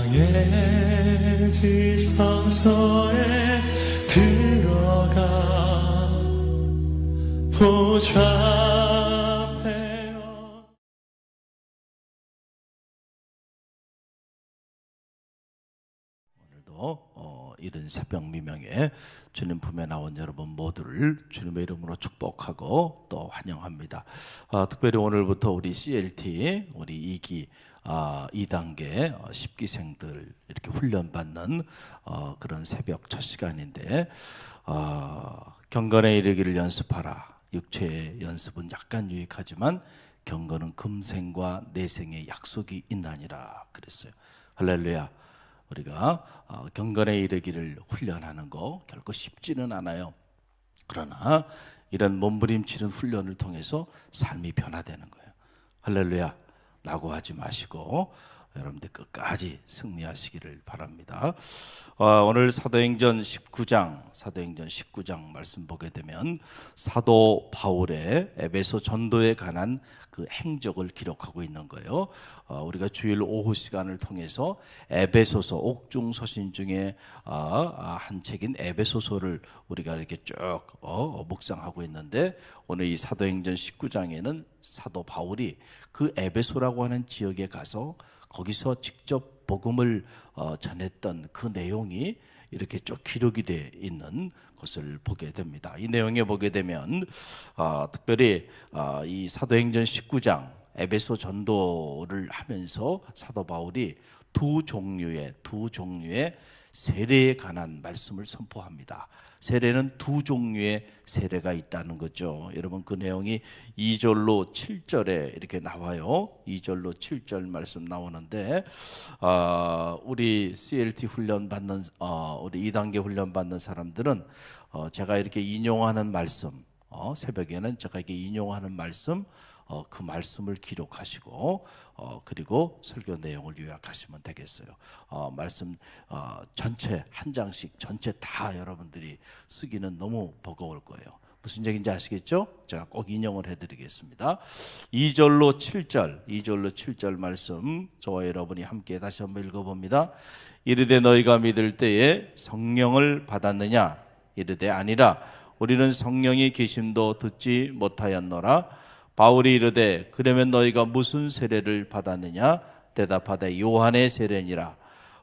나의 지성소에 들어가 보좌하며. 오늘도 이른 새벽 미명에 주님 품에 나온 여러분 모두를 주님의 이름으로 축복하고 또 환영합니다. 특별히 오늘부터 우리 CLT 우리 2기 2단계 10기생들 이렇게 훈련받는 그런 새벽 첫 시간인데, 경건에 이르기를 연습하라. 육체의 연습은 약간 유익하지만 경건은 금생과 내생의 약속이 있나니라 그랬어요. 할렐루야. 우리가 경건에 이르기를 훈련하는 거 결코 쉽지는 않아요. 그러나 이런 몸부림치는 훈련을 통해서 삶이 변화되는 거예요. 할렐루야. 라고 하지 마시고 여러분들 끝까지 승리하시기를 바랍니다. 오늘 사도행전 19장 말씀 보게 되면 사도 바울의 에베소 전도에 관한 그 행적을 기록하고 있는 거예요. 우리가 주일 오후 시간을 통해서 에베소서 옥중 서신 중에 한 책인 에베소서를 우리가 이렇게 쭉 묵상하고 있는데, 오늘 이 사도행전 19장에는 사도 바울이 그 에베소라고 하는 지역에 가서 거기서 직접 복음을 전했던 그 내용이 이렇게 쭉 기록이 되어 있는 것을 보게 됩니다. 이 내용에 보게 되면 특별히 이 사도행전 19장 에베소 전도를 하면서 사도 바울이 두 종류의 세례에 관한 말씀을 선포합니다. 세례는 두 종류의 세례가 있다는 거죠. 여러분, 그 내용이 2절로 7절에 이렇게 나와요. 2절로 7절 말씀 나오는데, 우리 CLT 훈련 받는 우리 2단계 훈련 받는 사람들은 제가 이렇게 인용하는 말씀, 새벽에는 제가 이렇게 인용하는 말씀, 그 말씀을 기록하시고 그리고 설교 내용을 요약하시면 되겠어요. 말씀 전체 한 장씩 전체 다 여러분들이 쓰기는 너무 버거울 거예요. 무슨 얘기인지 아시겠죠? 제가 꼭 인용을 해드리겠습니다. 2절로 7절 말씀 저와 여러분이 함께 다시 한번 읽어봅니다. 이르되 너희가 믿을 때에 성령을 받았느냐? 이르되 아니라 우리는 성령이 계심도 듣지 못하였노라. 바울이 이르되 그러면 너희가 무슨 세례를 받았느냐? 대답하되 요한의 세례니라.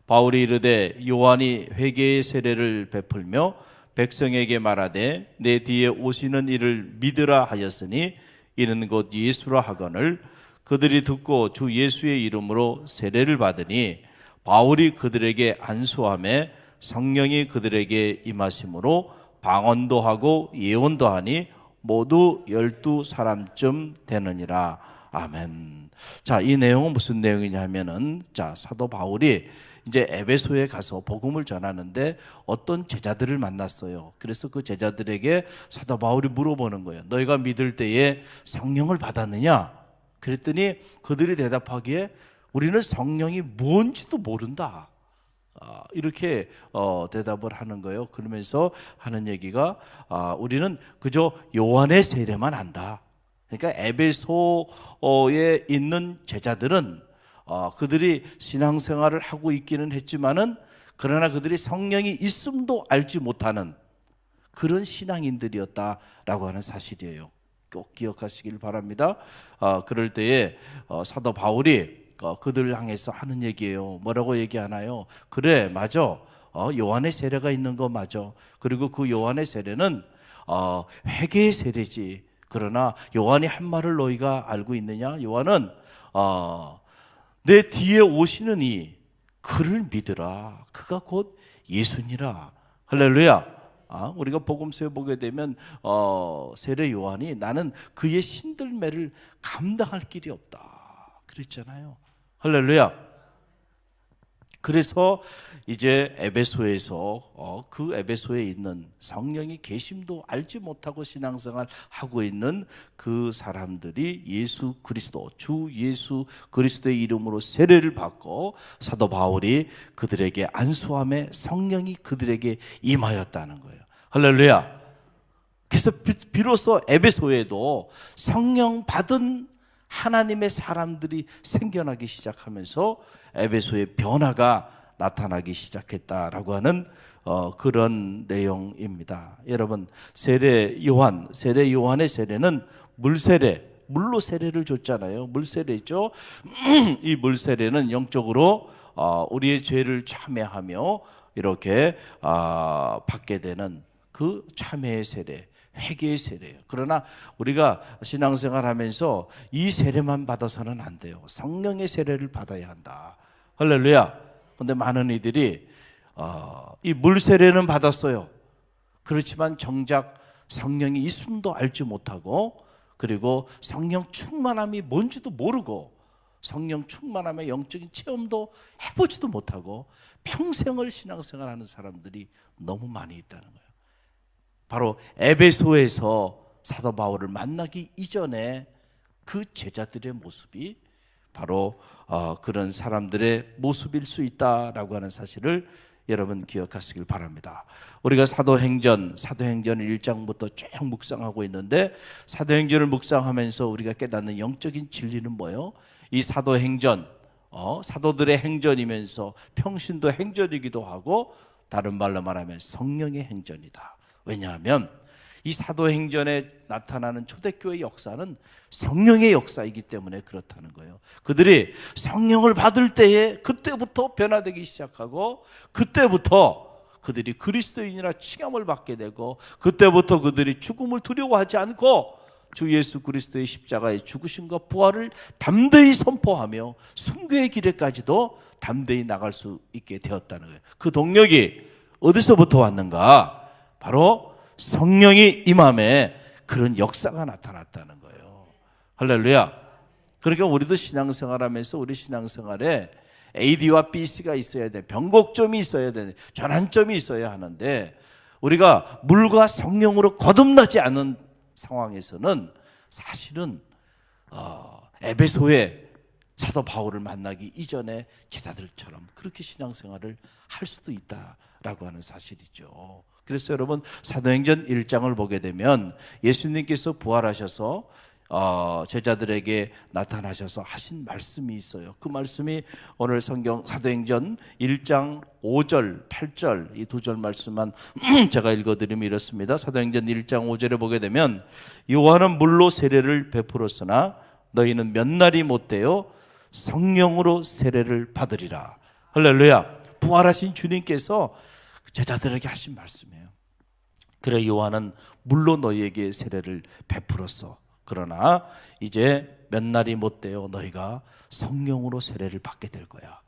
바울이 이르되 요한이 회개의 세례를 베풀며 백성에게 말하되 내 뒤에 오시는 이를 믿으라 하였으니 이는 곧 예수라 하거늘 그들이 듣고 주 예수의 이름으로 세례를 받으니 바울이 그들에게 안수하매 성령이 그들에게 임하심으로 방언도 하고 예언도 하니 모두 12사람쯤 되느니라. 아멘. 자, 이 내용은 무슨 내용이냐 하면은, 사도 바울이 이제 에베소에 가서 복음을 전하는데 어떤 제자들을 만났어요. 그래서 그 제자들에게 사도 바울이 물어보는 거예요. 너희가 믿을 때에 성령을 받았느냐? 그랬더니 그들이 대답하기에 우리는 성령이 뭔지도 모른다. 이렇게 대답을 하는 거예요. 그러면서 하는 얘기가 우리는 그저 요한의 세례만 안다. 그러니까 에베소에 있는 제자들은 그들이 신앙생활을 하고 있기는 했지만은 그러나 그들이 성령이 있음도 알지 못하는 그런 신앙인들이었다라고 하는 사실이에요. 꼭 기억하시길 바랍니다. 그럴 때에 사도 바울이 그들을 향해서 하는 얘기예요. 뭐라고 얘기하나요? 그래, 맞아. 요한의 세례가 있는 거 맞아. 그리고 그 요한의 세례는 회개의 세례지. 그러나 요한이 한 말을 너희가 알고 있느냐? 요한은 내 뒤에 오시는 이 그를 믿으라. 그가 곧 예수니라. 할렐루야. 우리가 복음서에 보게 되면 세례 요한이 나는 그의 신들매를 감당할 길이 없다 그랬잖아요. 할렐루야. 그래서 이제 에베소에서 그 에베소에 있는 성령이 계심도 알지 못하고 신앙생활 하고 있는 그 사람들이 예수 그리스도, 주 예수 그리스도의 이름으로 세례를 받고 사도 바울이 그들에게 안수함에 성령이 그들에게 임하였다는 거예요. 할렐루야. 그래서 비로소 에베소에도 성령 받은 하나님의 사람들이 생겨나기 시작하면서 에베소의 변화가 나타나기 시작했다라고 하는 그런 내용입니다. 여러분, 세례 요한의 세례는 물로 세례를 줬잖아요. 물세례죠. 이 물세례는 영적으로 우리의 죄를 참회하며 이렇게 받게 되는 그 참회의 세례, 회개의 세례예요. 그러나 우리가 신앙생활하면서 이 세례만 받아서는 안 돼요. 성령의 세례를 받아야 한다. 할렐루야. 근데 많은 이들이 이 물세례는 받았어요. 그렇지만 정작 성령이 있음도 알지 못하고, 그리고 성령 충만함이 뭔지도 모르고, 성령 충만함의 영적인 체험도 해보지도 못하고 평생을 신앙생활하는 사람들이 너무 많이 있다는 거예요. 바로 에베소에서 사도 바울을 만나기 이전에 그 제자들의 모습이 바로 그런 사람들의 모습일 수 있다라고 하는 사실을 여러분 기억하시길 바랍니다. 우리가 사도행전 1장부터 쭉 묵상하고 있는데, 사도행전을 묵상하면서 우리가 깨닫는 영적인 진리는 뭐예요? 이 사도행전, 사도들의 행전이면서 평신도 행전이기도 하고, 다른 말로 말하면 성령의 행전이다. 왜냐하면 이 사도행전에 나타나는 초대교회의 역사는 성령의 역사이기 때문에 그렇다는 거예요. 그들이 성령을 받을 때에 그때부터 변화되기 시작하고, 그때부터 그들이 그리스도인이라 칭함을 받게 되고, 그때부터 그들이 죽음을 두려워하지 않고 주 예수 그리스도의 십자가의 죽으심과 부활을 담대히 선포하며 순교의 길에까지도 담대히 나갈 수 있게 되었다는 거예요. 그 동력이 어디서부터 왔는가? 바로 성령이 임함에 그런 역사가 나타났다는 거예요. 할렐루야. 그러니까 우리도 신앙생활하면서 우리 신앙생활에 AD와 BC가 있어야 돼. 변곡점이 있어야 돼. 전환점이 있어야 하는데, 우리가 물과 성령으로 거듭나지 않은 상황에서는 사실은 에베소에 사도 바울을 만나기 이전에 제자들처럼 그렇게 신앙생활을 할 수도 있다라고 하는 사실이죠. 그래서 여러분, 사도행전 1장을 보게 되면 예수님께서 부활하셔서 제자들에게 나타나셔서 하신 말씀이 있어요. 그 말씀이 오늘 성경 사도행전 1장 5절, 8절 이 두 절 말씀만 제가 읽어드리면 이렇습니다. 사도행전 1장 5절에 보게 되면, 요한은 물로 세례를 베풀었으나 너희는 몇 날이 못되어 성령으로 세례를 받으리라. 할렐루야. 부활하신 주님께서 제자들에게 하신 말씀이에요. 그래, 요한은 물로 너희에게 세례를 베풀었어. 그러나 이제 몇 날이 못되어 너희가 성령으로 세례를 받게 될 거야.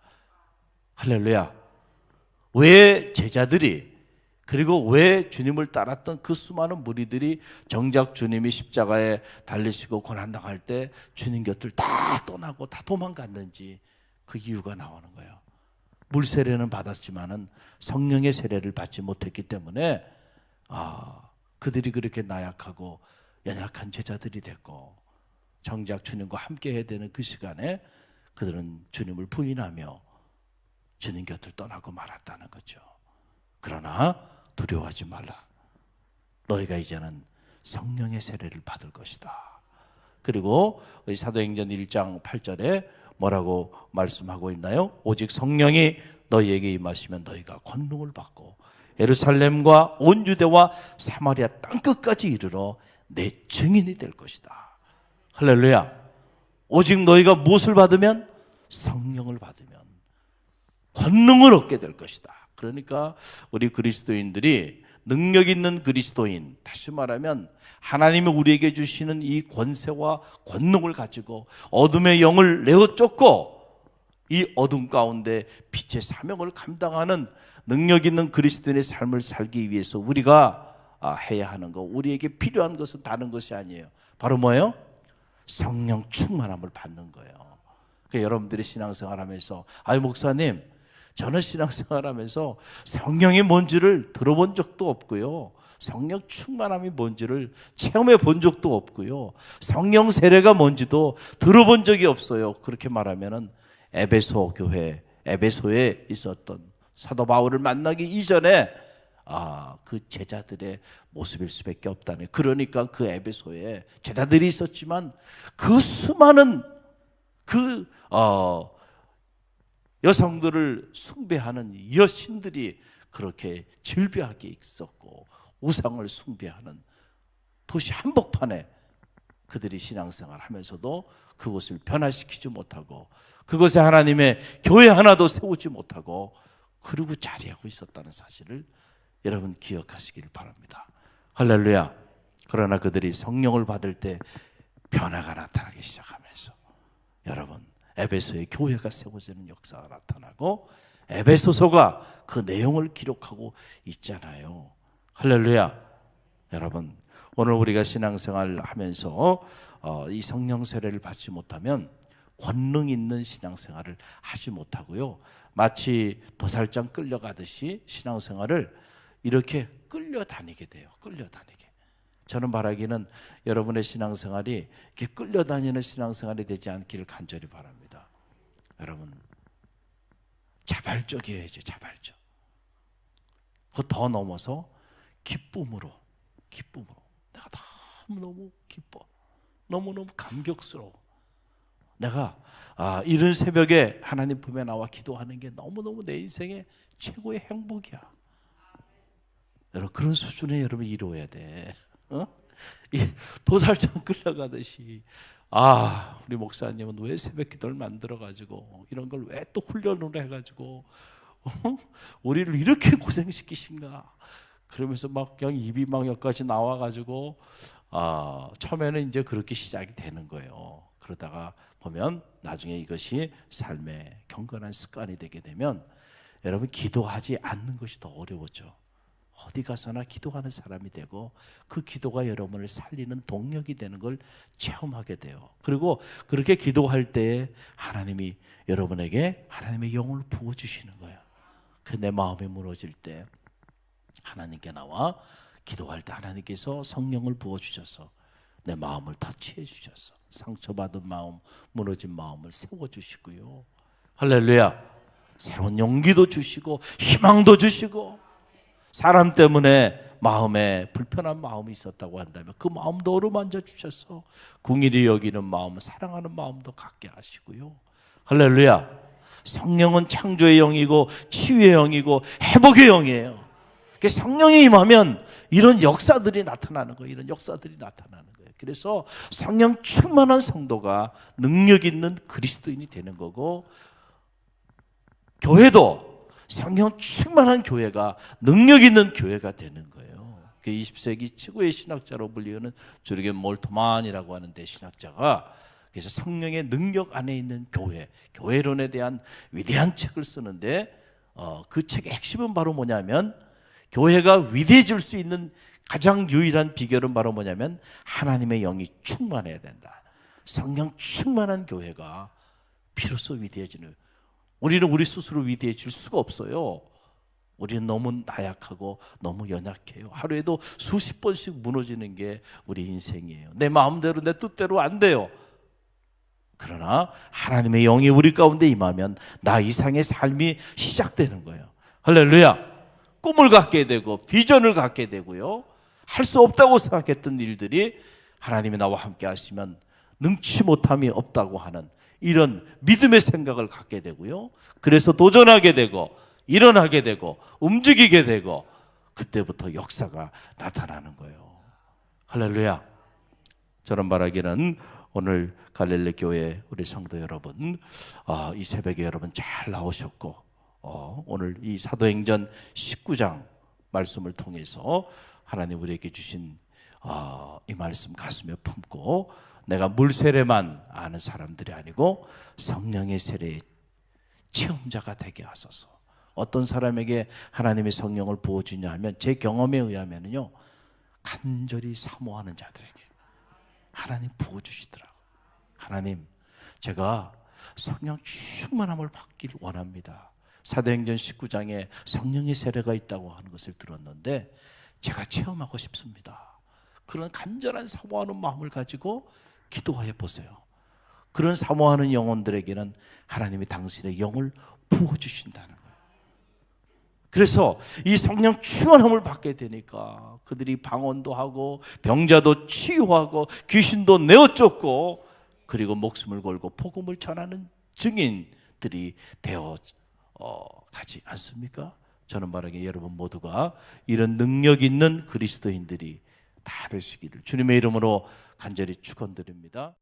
할렐루야. 왜 제자들이, 그리고 왜 주님을 따랐던 그 수많은 무리들이 정작 주님이 십자가에 달리시고 고난당할 때 주님 곁을 다 떠나고 다 도망갔는지, 그 이유가 나오는 거예요. 물 세례는 받았지만은 성령의 세례를 받지 못했기 때문에 그들이 그렇게 나약하고 연약한 제자들이 됐고, 정작 주님과 함께 해야 되는 그 시간에 그들은 주님을 부인하며 주님 곁을 떠나고 말았다는 거죠. 그러나 두려워하지 말라. 너희가 이제는 성령의 세례를 받을 것이다. 그리고 사도행전 1장 8절에 뭐라고 말씀하고 있나요? 오직 성령이 너희에게 임하시면 너희가 권능을 받고 예루살렘과 온 유대와 사마리아 땅끝까지 이르러 내 증인이 될 것이다. 할렐루야. 오직 너희가 무엇을 받으면? 성령을 받으면 권능을 얻게 될 것이다. 그러니까 우리 그리스도인들이 능력 있는 그리스도인, 다시 말하면 하나님이 우리에게 주시는 이 권세와 권능을 가지고 어둠의 영을 내어 쫓고 이 어둠 가운데 빛의 사명을 감당하는 능력 있는 그리스도인의 삶을 살기 위해서 우리가 해야 하는 것, 우리에게 필요한 것은 다른 것이 아니에요. 바로 뭐예요? 성령 충만함을 받는 거예요. 그러니까 여러분들이 신앙생활하면서, 아유 목사님, 저는 신앙생활하면서 성령이 뭔지를 들어본 적도 없고요, 성령 충만함이 뭔지를 체험해 본 적도 없고요, 성령 세례가 뭔지도 들어본 적이 없어요. 그렇게 말하면은 에베소 교회, 에베소에 있었던 사도 바울을 만나기 이전에 그 제자들의 모습일 수밖에 없다네. 그러니까 그 에베소에 제자들이 있었지만 그 수많은 여성들을 숭배하는 여신들이 그렇게 질비하게 있었고 우상을 숭배하는 도시 한복판에 그들이 신앙생활 하면서도 그곳을 변화시키지 못하고 그곳에 하나님의 교회 하나도 세우지 못하고 그러고 자리하고 있었다는 사실을 여러분 기억하시길 바랍니다. 할렐루야. 그러나 그들이 성령을 받을 때 변화가 나타나기 시작하면서 여러분 에베소의 교회가 세워지는 역사가 나타나고 에베소서가 그 내용을 기록하고 있잖아요. 할렐루야. 여러분 오늘 우리가 신앙생활을 하면서 이 성령 세례를 받지 못하면 권능 있는 신앙생활을 하지 못하고요. 마치 도살장 끌려가듯이 신앙생활을 이렇게 끌려다니게 돼요. 끌려다니게. 저는 바라기는 여러분의 신앙생활이 이렇게 끌려다니는 신앙생활이 되지 않기를 간절히 바랍니다. 여러분 자발적이어야죠. 자발적. 그 더 넘어서 기쁨으로 내가 너무너무 기뻐. 너무너무 감격스러워. 내가 이른 새벽에 하나님 품에 나와 기도하는 게 너무너무 내 인생의 최고의 행복이야. 여러분 그런 수준에 여러분 이루어야 돼. 이 도살장 끌려가듯이 우리 목사님은 왜 새벽 기도를 만들어가지고 이런 걸 왜 또 훈련을 해가지고 우리를 이렇게 고생시키신가. 그러면서 막 그냥 입이 막 여기까지 나와가지고 처음에는 이제 그렇게 시작이 되는 거예요. 그러다가 보면 나중에 이것이 삶의 경건한 습관이 되게 되면 여러분 기도하지 않는 것이 더 어려워져. 어디 가서나 기도하는 사람이 되고 그 기도가 여러분을 살리는 동력이 되는 걸 체험하게 돼요. 그리고 그렇게 기도할 때 하나님이 여러분에게 하나님의 영을 부어주시는 거예요. 그 내 마음이 무너질 때 하나님께 나와 기도할 때 하나님께서 성령을 부어주셔서 내 마음을 터치해 주셔서 상처받은 마음, 무너진 마음을 세워주시고요. 할렐루야. 새로운 용기도 주시고 희망도 주시고 사람 때문에 마음에 불편한 마음이 있었다고 한다면 그 마음도 어루만져 주셔서 긍휼히 여기는 마음, 사랑하는 마음도 갖게 하시고요. 할렐루야. 성령은 창조의 영이고 치유의 영이고 회복의 영이에요. 성령이 임하면 이런 역사들이 나타나는 거예요. 이런 역사들이 나타나는 거예요. 그래서 성령 충만한 성도가 능력 있는 그리스도인이 되는 거고 교회도 성령 충만한 교회가 능력 있는 교회가 되는 거예요. 20세기 최고의 신학자로 불리우는 조르겐 몰트만이라고 하는데 신학자가 그래서 성령의 능력 안에 있는 교회론에 대한 위대한 책을 쓰는데 그 책의 핵심은 바로 뭐냐면 교회가 위대해질 수 있는 가장 유일한 비결은 바로 뭐냐면 하나님의 영이 충만해야 된다. 성령 충만한 교회가 비로소 위대해지는. 우리는 우리 스스로 위대해질 수가 없어요. 우리는 너무 나약하고 너무 연약해요. 하루에도 수십 번씩 무너지는 게 우리 인생이에요. 내 마음대로 내 뜻대로 안 돼요. 그러나 하나님의 영이 우리 가운데 임하면 나 이상의 삶이 시작되는 거예요. 할렐루야. 꿈을 갖게 되고 비전을 갖게 되고요. 할 수 없다고 생각했던 일들이 하나님이 나와 함께 하시면 능치 못함이 없다고 하는 이런 믿음의 생각을 갖게 되고요. 그래서 도전하게 되고 일어나게 되고 움직이게 되고 그때부터 역사가 나타나는 거예요. 할렐루야. 저는 바라기는 오늘 갈릴리 교회 우리 성도 여러분 이 새벽에 여러분 잘 나오셨고 오늘 이 사도행전 19장 말씀을 통해서 하나님 우리에게 주신 이 말씀 가슴에 품고 내가 물 세례만 아는 사람들이 아니고 성령의 세례의 체험자가 되게 하소서. 어떤 사람에게 하나님의 성령을 부어주냐 하면 제 경험에 의하면요 간절히 사모하는 자들에게 하나님 부어주시더라고요. 하나님 제가 성령 충만함을 받기를 원합니다. 사도행전 19장에 성령의 세례가 있다고 하는 것을 들었는데 제가 체험하고 싶습니다. 그런 간절한 사모하는 마음을 가지고 기도해 보세요. 그런 사모하는 영혼들에게는 하나님이 당신의 영을 부어주신다는 거예요. 그래서 이 성령 충만함을 받게 되니까 그들이 방언도 하고 병자도 치유하고 귀신도 내어쫓고 그리고 목숨을 걸고 복음을 전하는 증인들이 되어 가지 않습니까? 저는 말하기에 여러분 모두가 이런 능력 있는 그리스도인들이 다 되시기를 주님의 이름으로 간절히 축원드립니다.